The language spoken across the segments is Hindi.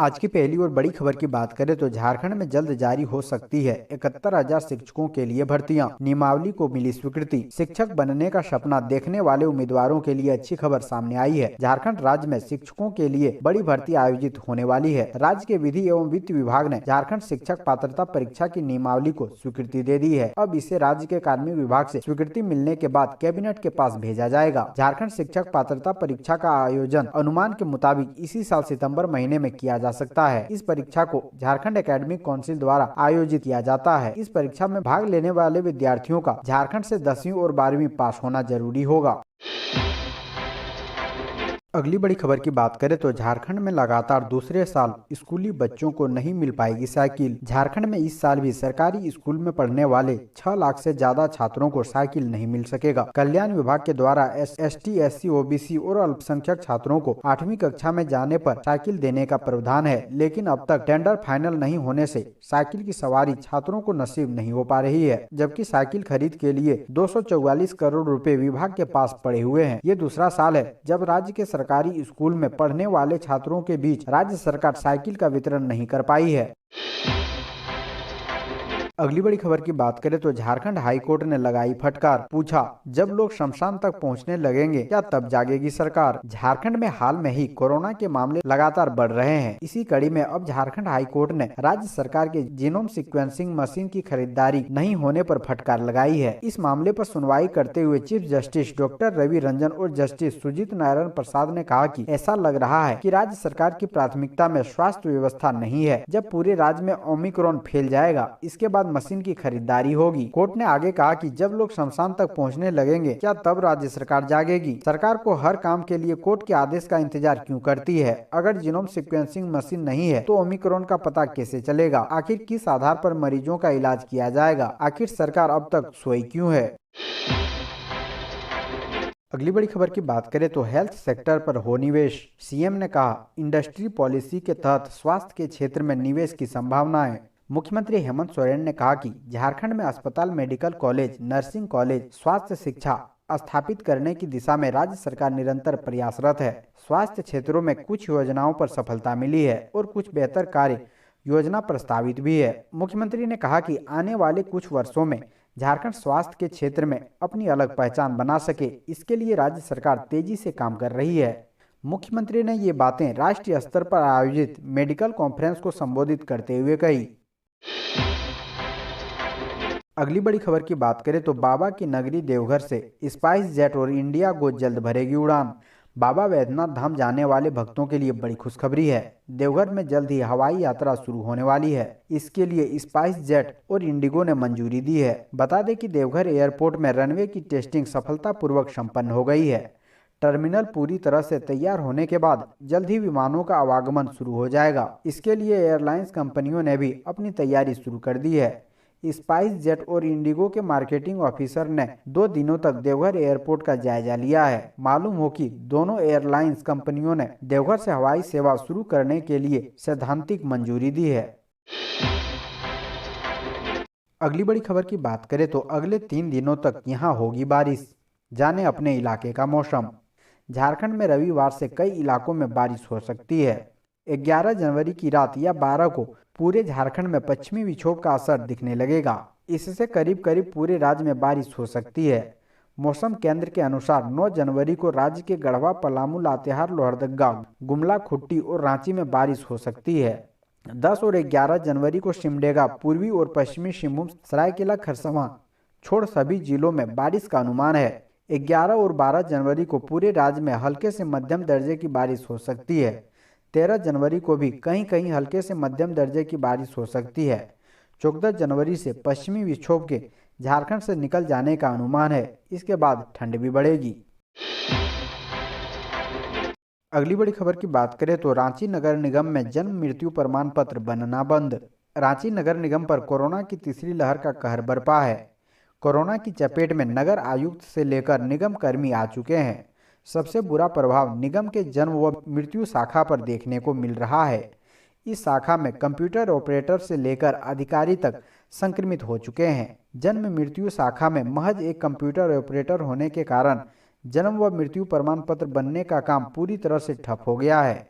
आज की पहली और बड़ी खबर की बात करें तो झारखंड में जल्द जारी हो सकती है 71,000 शिक्षकों के लिए भर्तियां। नियमावली को मिली स्वीकृति। शिक्षक बनने का सपना देखने वाले उम्मीदवारों के लिए अच्छी खबर सामने आई है। झारखंड राज्य में शिक्षकों के लिए बड़ी भर्ती आयोजित होने वाली है। राज्य के विधि एवं वित्त विभाग ने झारखंड शिक्षक पात्रता परीक्षा की नियमावली को स्वीकृति दे दी है। अब इसे राज्य के कार्मिक विभाग से स्वीकृति मिलने के बाद कैबिनेट के पास भेजा जाएगा। झारखंड शिक्षक पात्रता परीक्षा का आयोजन अनुमान के मुताबिक इसी साल सितंबर महीने में किया जा सकता है। इस परीक्षा को झारखंड एकेडमिक काउंसिल द्वारा आयोजित किया जाता है। इस परीक्षा में भाग लेने वाले विद्यार्थियों का झारखंड से 10वीं और 12वीं पास होना जरूरी होगा। अगली बड़ी खबर की बात करें तो झारखंड में लगातार दूसरे साल स्कूली बच्चों को नहीं मिल पाएगी साइकिल। झारखंड में इस साल भी सरकारी स्कूल में पढ़ने वाले 6 लाख से ज्यादा छात्रों को साइकिल नहीं मिल सकेगा। कल्याण विभाग के द्वारा ST, SC, OBC और अल्पसंख्यक छात्रों को 8वीं कक्षा में जाने पर साइकिल देने का प्रावधान है, लेकिन अब तक टेंडर फाइनल नहीं होने से साइकिल की सवारी छात्रों को नसीब नहीं हो पा रही है। जबकि साइकिल खरीद के लिए 244 करोड़ रुपए विभाग के पास पड़े हुए हैं। ये दूसरा साल है जब राज्य के सरकारी स्कूल में पढ़ने वाले छात्रों के बीच राज्य सरकार साइकिल का वितरण नहीं कर पाई है। अगली बड़ी खबर की बात करें तो झारखंड हाई कोर्ट ने लगाई फटकार। पूछा, जब लोग शमशान तक पहुंचने लगेंगे क्या तब जागेगी सरकार। झारखंड में हाल में ही कोरोना के मामले लगातार बढ़ रहे हैं। इसी कड़ी में अब झारखंड हाई कोर्ट ने राज्य सरकार के जीनोम सीक्वेंसिंग मशीन की खरीदारी नहीं होने पर फटकार लगाई है। इस मामले पर सुनवाई करते हुए chief justice doctor Ravi Ranjan और जस्टिस सुजीत नारायण प्रसाद ने कहा कि ऐसा लग रहा है कि राज्य सरकार की प्राथमिकता में स्वास्थ्य व्यवस्था नहीं है। जब पूरे राज्य में ओमिक्रॉन फैल जाएगा, इसके बाद मशीन की खरीदारी होगी। कोर्ट ने आगे कहा कि जब लोग शमशान तक पहुंचने लगेंगे क्या तब राज्य सरकार जागेगी। सरकार को हर काम के लिए कोर्ट के आदेश का इंतजार क्यों करती है। अगर जीनोम सीक्वेंसिंग मशीन नहीं है तो ओमिक्रॉन का पता कैसे चलेगा। आखिर किस आधार पर मरीजों का इलाज किया जाएगा। आखिर सरकार अब तक सोई क्यों है। अगली बड़ी खबर की बात करें तो हेल्थ सेक्टर पर हो निवेश। सीएम ने कहा, इंडस्ट्री पॉलिसी के तहत स्वास्थ्य के क्षेत्र में निवेश की संभावनाएं। मुख्यमंत्री हेमंत सोरेन ने कहा कि झारखंड में अस्पताल, मेडिकल कॉलेज, नर्सिंग कॉलेज, स्वास्थ्य शिक्षा स्थापित करने की दिशा में राज्य सरकार निरंतर प्रयासरत है। स्वास्थ्य क्षेत्रों में कुछ योजनाओं पर सफलता मिली है और कुछ बेहतर कार्य योजना प्रस्तावित भी है। मुख्यमंत्री ने कहा कि आने वाले कुछ वर्षों में झारखंड स्वास्थ्य के क्षेत्र में अपनी अलग पहचान बना सके, इसके लिए राज्य सरकार तेजी से काम कर रही है। मुख्यमंत्री ने ये बातें राष्ट्रीय स्तर पर आयोजित मेडिकल कॉन्फ्रेंस को संबोधित करते हुए कही। अगली बड़ी खबर की बात करें तो बाबा की नगरी देवघर से स्पाइस जेट और इंडिया गो जल्द भरेगी उड़ान। बाबा वैद्यनाथ धाम जाने वाले भक्तों के लिए बड़ी खुशखबरी है। देवघर में जल्द ही हवाई यात्रा शुरू होने वाली है। इसके लिए स्पाइस जेट और इंडिगो ने मंजूरी दी है। बता दें कि देवघर एयरपोर्ट में रनवे की टेस्टिंग सफलतापूर्वक संपन्न हो गई है। टर्मिनल पूरी तरह से तैयार होने के बाद जल्द ही विमानों का आवागमन शुरू हो जाएगा। इसके लिए एयरलाइंस कंपनियों ने भी अपनी तैयारी शुरू कर दी है। स्पाइस जेट और इंडिगो के मार्केटिंग ऑफिसर ने 2 दिनों तक देवघर एयरपोर्ट का जायजा लिया है। मालूम हो कि दोनों एयरलाइंस कंपनियों ने देवघर से हवाई सेवा शुरू करने के लिए सैद्धांतिक मंजूरी दी है। अगली बड़ी खबर की बात करें तो अगले 3 दिनों तक यहाँ होगी बारिश। जाने अपने इलाके का मौसम। झारखंड में रविवार से कई इलाकों में बारिश हो सकती है। 11 जनवरी की रात या 12 को पूरे झारखंड में पश्चिमी विक्षोभ का असर दिखने लगेगा। इससे करीब करीब पूरे राज्य में बारिश हो सकती है। मौसम केंद्र के अनुसार 9 जनवरी को राज्य के गढ़वा, पलामू, लातेहार, लोहरदगा, गुमला, खुट्टी और रांची में बारिश हो सकती है। 10 और 11 जनवरी को सिमडेगा, पूर्वी और पश्चिमी सिंहभूम, सरायकेला, खरसावां छोड़ सभी जिलों में बारिश का अनुमान है। 11 और 12 जनवरी को पूरे राज्य में हल्के से मध्यम दर्जे की बारिश हो सकती है। 13 जनवरी को भी कहीं कहीं हल्के से मध्यम दर्जे की बारिश हो सकती है। 14 जनवरी से पश्चिमी विक्षोभ के झारखंड से निकल जाने का अनुमान है। इसके बाद ठंड भी बढ़ेगी। अगली बड़ी खबर की बात करें तो रांची नगर निगम में जन्म मृत्यु प्रमाण पत्र बनना बंद। रांची नगर निगम पर कोरोना की तीसरी लहर का कहर बरपा है। कोरोना की चपेट में नगर आयुक्त से लेकर निगम कर्मी आ चुके हैं। सबसे बुरा प्रभाव निगम के जन्म व मृत्यु शाखा पर देखने को मिल रहा है। इस शाखा में कंप्यूटर ऑपरेटर से लेकर अधिकारी तक संक्रमित हो चुके हैं। जन्म मृत्यु शाखा में महज एक कंप्यूटर ऑपरेटर होने के कारण जन्म व मृत्यु प्रमाण पत्र बनने का काम पूरी तरह से ठप हो गया है।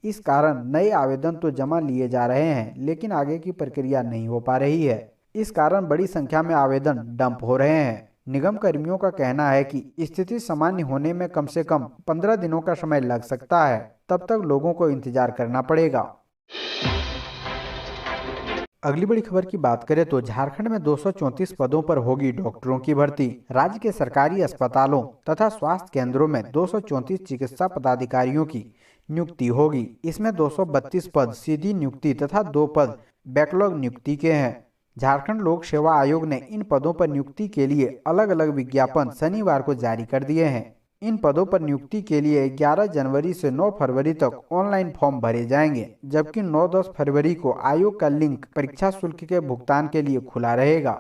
इस कारण नए आवेदन तो जमा लिए जा रहे हैं, लेकिन आगे की प्रक्रिया नहीं हो पा रही है। इस कारण बड़ी संख्या में आवेदन डंप हो रहे हैं। निगम कर्मियों का कहना है कि स्थिति सामान्य होने में कम से कम 15 दिनों का समय लग सकता है। तब तक लोगों को इंतजार करना पड़ेगा। अगली बड़ी खबर की बात करें तो झारखंड में 234 पदों पर होगी डॉक्टरों की भर्ती। राज्य के सरकारी अस्पतालों तथा स्वास्थ्य केंद्रों में 234 चिकित्सा पदाधिकारियों की नियुक्ति होगी। इसमें 232 पद सीधी नियुक्ति तथा 2 पद बैकलॉग नियुक्ति के हैं। झारखंड लोक सेवा आयोग ने इन पदों पर नियुक्ति के लिए अलग अलग विज्ञापन शनिवार को जारी कर दिए हैं। इन पदों पर नियुक्ति के लिए 11 जनवरी से 9 फरवरी तक ऑनलाइन फॉर्म भरे जाएंगे, जबकि 9-10 फरवरी को आयोग का लिंक परीक्षा शुल्क के भुगतान के लिए खुला रहेगा।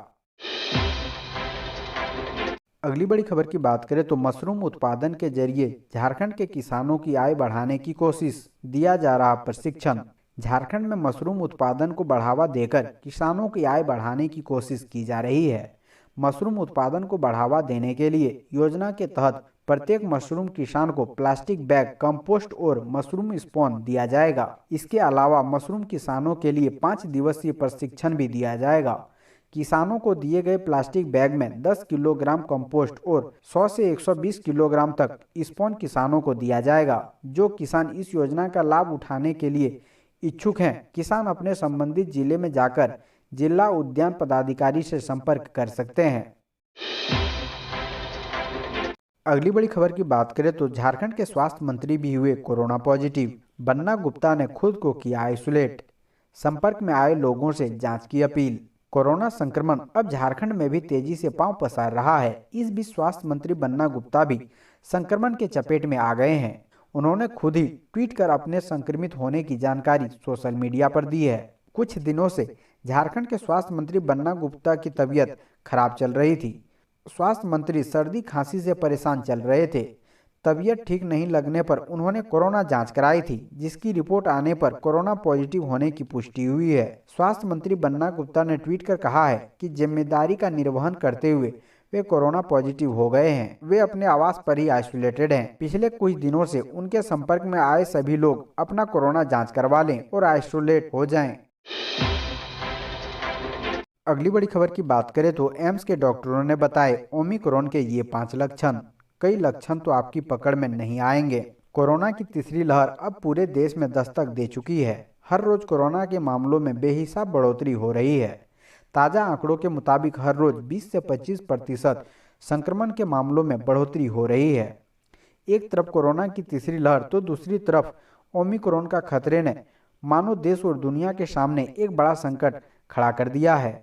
अगली बड़ी खबर की बात करें तो मशरूम उत्पादन के जरिए झारखंड के किसानों की आय बढ़ाने की कोशिश, दिया जा रहा प्रशिक्षण। झारखंड में मशरूम उत्पादन को बढ़ावा देकर किसानों की आय बढ़ाने की कोशिश की जा रही है। मशरूम उत्पादन को बढ़ावा देने के लिए योजना के तहत प्रत्येक मशरूम किसान को प्लास्टिक बैग, कंपोस्ट और मशरूम स्पॉन दिया जाएगा। इसके अलावा मशरूम किसानों के लिए 5 दिवसीय प्रशिक्षण भी दिया जाएगा। किसानों को दिए गए प्लास्टिक बैग में 10 किलोग्राम कंपोस्ट और 100 से 120 किलोग्राम तक स्पॉन किसानों को दिया जाएगा। जो किसान इस योजना का लाभ उठाने के लिए इच्छुक हैं, किसान अपने संबंधित जिले में जाकर जिला उद्यान पदाधिकारी से संपर्क कर सकते हैं। अगली बड़ी खबर की बात करें तो झारखंड के स्वास्थ्य मंत्री भी हुए कोरोना पॉजिटिव। बन्ना गुप्ता ने खुद को किया आइसोलेट। संपर्क में आए लोगों से जांच की अपील। कोरोना संक्रमण अब झारखंड में भी तेजी से पांव पसार रहा है। इस बीच स्वास्थ्य मंत्री बन्ना गुप्ता भी संक्रमण के चपेट में आ गए हैं। उन्होंने खुद ही ट्वीट कर अपने संक्रमित होने की जानकारी सोशल मीडिया पर दी है। कुछ दिनों से झारखंड के स्वास्थ्य मंत्री बन्ना गुप्ता की तबीयत खराब चल रही थी। स्वास्थ्य मंत्री सर्दी खांसी से परेशान चल रहे थे। तबीयत ठीक नहीं लगने पर उन्होंने कोरोना जांच कराई थी, जिसकी रिपोर्ट आने पर कोरोना पॉजिटिव होने की पुष्टि हुई है। स्वास्थ्य मंत्री बन्ना गुप्ता ने ट्वीट कर कहा है कि जिम्मेदारी का निर्वहन करते हुए वे कोरोना पॉजिटिव हो गए हैं। वे अपने आवास पर ही आइसोलेटेड हैं। पिछले कुछ दिनों से उनके संपर्क में आए सभी लोग अपना कोरोना जांच करवा लें और आइसोलेट हो जाएं। अगली बड़ी खबर की बात करें तो एम्स के डॉक्टरों ने बताए ओमिक्रॉन के ये 5 लक्षण। कई लक्षण तो आपकी पकड़ में नहीं आएंगे। कोरोना की तीसरी लहर अब पूरे देश में दस्तक दे चुकी है। हर रोज कोरोना के मामलों में बेहिसाब बढ़ोतरी हो रही है। ताज़ा आंकड़ों के मुताबिक हर रोज 20 से 25% संक्रमण के मामलों में बढ़ोतरी हो रही है। एक तरफ कोरोना की तीसरी लहर तो दूसरी तरफ ओमिक्रॉन का खतरे ने मानो देश और दुनिया के सामने एक बड़ा संकट खड़ा कर दिया है।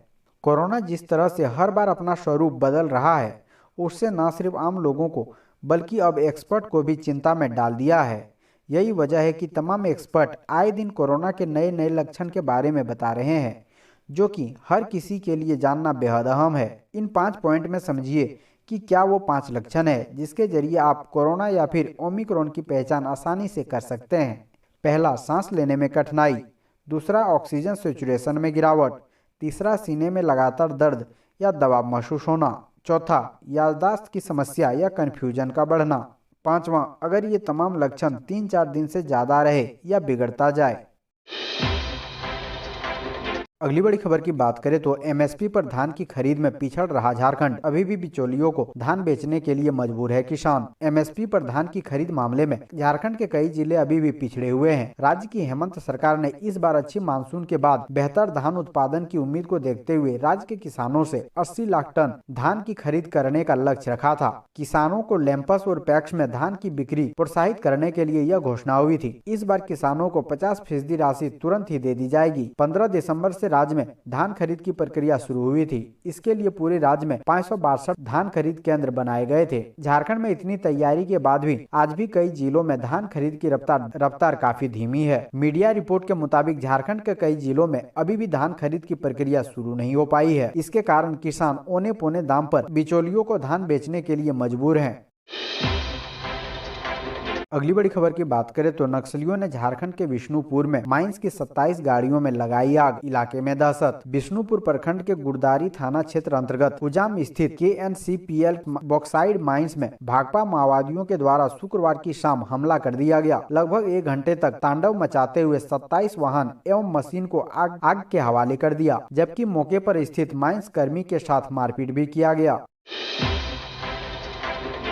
कोरोना जिस तरह से हर बार अपना स्वरूप बदल रहा है, उससे न सिर्फ आम लोगों को बल्कि अब एक्सपर्ट को भी चिंता में डाल दिया है। यही वजह है कि तमाम एक्सपर्ट आए दिन कोरोना के नए नए लक्षण के बारे में बता रहे हैं, जो कि हर किसी के लिए जानना बेहद अहम है। इन 5 पॉइंट में समझिए कि क्या वो 5 लक्षण है जिसके जरिए आप कोरोना या फिर ओमिक्रॉन की पहचान आसानी से कर सकते हैं। पहला, सांस लेने में कठिनाई। दूसरा, ऑक्सीजन सैचुरेशन में गिरावट। तीसरा, सीने में लगातार दर्द या दबाव महसूस होना। चौथा, याददाश्त की समस्या या कन्फ्यूजन का बढ़ना। पांचवा, अगर ये तमाम लक्षण 3-4 दिन से ज़्यादा रहे या बिगड़ता जाए। अगली बड़ी खबर की बात करें तो एमएसपी पर धान की खरीद में पिछड़ रहा झारखंड। अभी भी बिचौलियों को धान बेचने के लिए मजबूर है किसान। एमएसपी पर धान की खरीद मामले में झारखंड के कई जिले अभी भी पिछड़े हुए हैं। राज्य की हेमंत सरकार ने इस बार अच्छी मानसून के बाद बेहतर धान उत्पादन की उम्मीद को देखते हुए राज्य के किसानों से 80 लाख टन धान की खरीद करने का लक्ष्य रखा था। किसानों को लैंपस और पैक्स में धान की बिक्री प्रोत्साहित करने के लिए यह घोषणा हुई थी। इस बार किसानों को 50% राशि तुरंत ही दे दी जाएगी। 15 दिसंबर से राज्य में धान खरीद की प्रक्रिया शुरू हुई थी। इसके लिए पूरे राज्य में 562 धान खरीद केंद्र बनाए गए थे। झारखंड में इतनी तैयारी के बाद भी आज भी कई जिलों में धान खरीद की रफ्तार काफी धीमी है। मीडिया रिपोर्ट के मुताबिक झारखंड के कई जिलों में अभी भी धान खरीद की प्रक्रिया शुरू नहीं हो पाई है। इसके कारण किसान औने पौने दाम पर बिचौलियों को धान बेचने के लिए मजबूर हैं। अगली बड़ी खबर की बात करें तो नक्सलियों ने झारखंड के विष्णुपुर में माइंस की 27 गाड़ियों में लगाई आग, इलाके में दहशत। विष्णुपुर प्रखंड के गुरदारी थाना क्षेत्र अंतर्गत उजाम स्थित KNCPL बॉक्साइड माइंस में भाकपा माओवादियों के द्वारा शुक्रवार की शाम हमला कर दिया गया। लगभग 1 घंटे तक तांडव मचाते हुए 27 वाहन एवं मशीन को आग के हवाले कर दिया, जबकि मौके पर स्थित माइंस कर्मी के साथ मारपीट भी किया गया।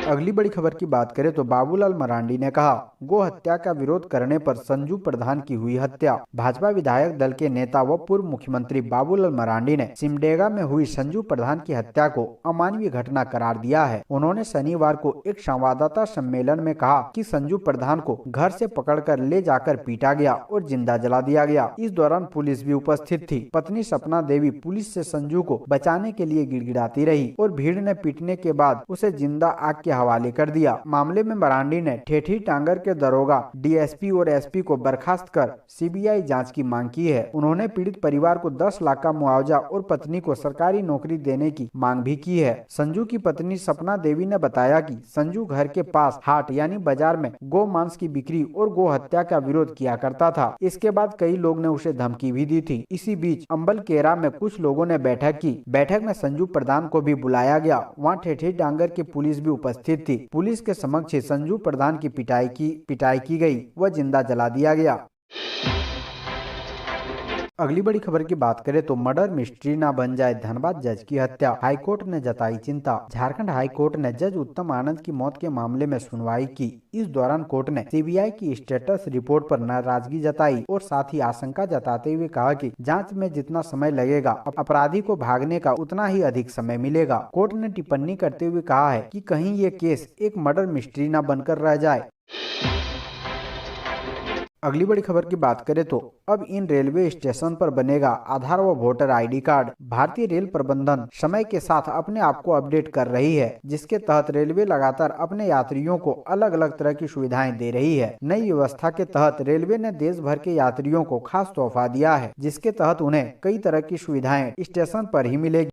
अगली बड़ी खबर की बात करें तो बाबूलाल मरांडी ने कहा, गो हत्या का विरोध करने पर संजू प्रधान की हुई हत्या। भाजपा विधायक दल के नेता व पूर्व मुख्यमंत्री बाबूलाल मरांडी ने सिमडेगा में हुई संजू प्रधान की हत्या को अमानवीय घटना करार दिया है। उन्होंने शनिवार को एक संवाददाता सम्मेलन में कहा कि संजू प्रधान को घर से पकड़कर ले जाकर पीटा गया और जिंदा जला दिया गया। इस दौरान पुलिस भी उपस्थित थी। पत्नी सपना देवी पुलिस से संजू को बचाने के लिए गिड़गिड़ाती रही और भीड़ ने पीटने के बाद उसे जिंदा आग के हवाले कर दिया। मामले में मरांडी ने ठेठी टांगर के दरोगा, DSP और SP को बर्खास्त कर CBI जांच की मांग की है। उन्होंने पीड़ित परिवार को 10 लाख का मुआवजा और पत्नी को सरकारी नौकरी देने की मांग भी की है। संजू की पत्नी सपना देवी ने बताया कि संजू घर के पास हाट यानी बाजार में गौ मांस की बिक्री और गौ हत्या का विरोध किया करता था। इसके बाद कई लोग ने उसे धमकी भी दी थी। इसी बीच अंबलकेरा में कुछ लोगों ने बैठक की। बैठक में संजू प्रधान को भी बुलाया गया। वहाँ ठेठी डांगर की पुलिस भी उपस्थित थी। पुलिस के समक्ष संजू प्रधान की पिटाई की गई व जिंदा जला दिया गया। अगली बड़ी खबर की बात करें तो मर्डर मिस्ट्री ना बन जाए धनबाद जज की हत्या, हाईकोर्ट ने जताई चिंता। झारखंड हाईकोर्ट ने जज उत्तम आनंद की मौत के मामले में सुनवाई की। इस दौरान कोर्ट ने CBI की स्टेटस रिपोर्ट पर नाराजगी जताई और साथ ही आशंका जताते हुए कहा कि जांच में जितना समय लगेगा अपराधी को भागने का उतना ही अधिक समय मिलेगा। कोर्ट ने टिप्पणी करते हुए कहा है कि कहीं ये केस एक मर्डर मिस्ट्री न बनकर रह जाए। अगली बड़ी खबर की बात करें तो अब इन रेलवे स्टेशन पर बनेगा आधार व वोटर ID कार्ड। भारतीय रेल प्रबंधन समय के साथ अपने आप को अपडेट कर रही है, जिसके तहत रेलवे लगातार अपने यात्रियों को अलग अलग तरह की सुविधाएं दे रही है। नई व्यवस्था के तहत रेलवे ने देश भर के यात्रियों को खास तोहफा दिया है, जिसके तहत उन्हें कई तरह की सुविधाएं स्टेशन पर ही मिलेगी।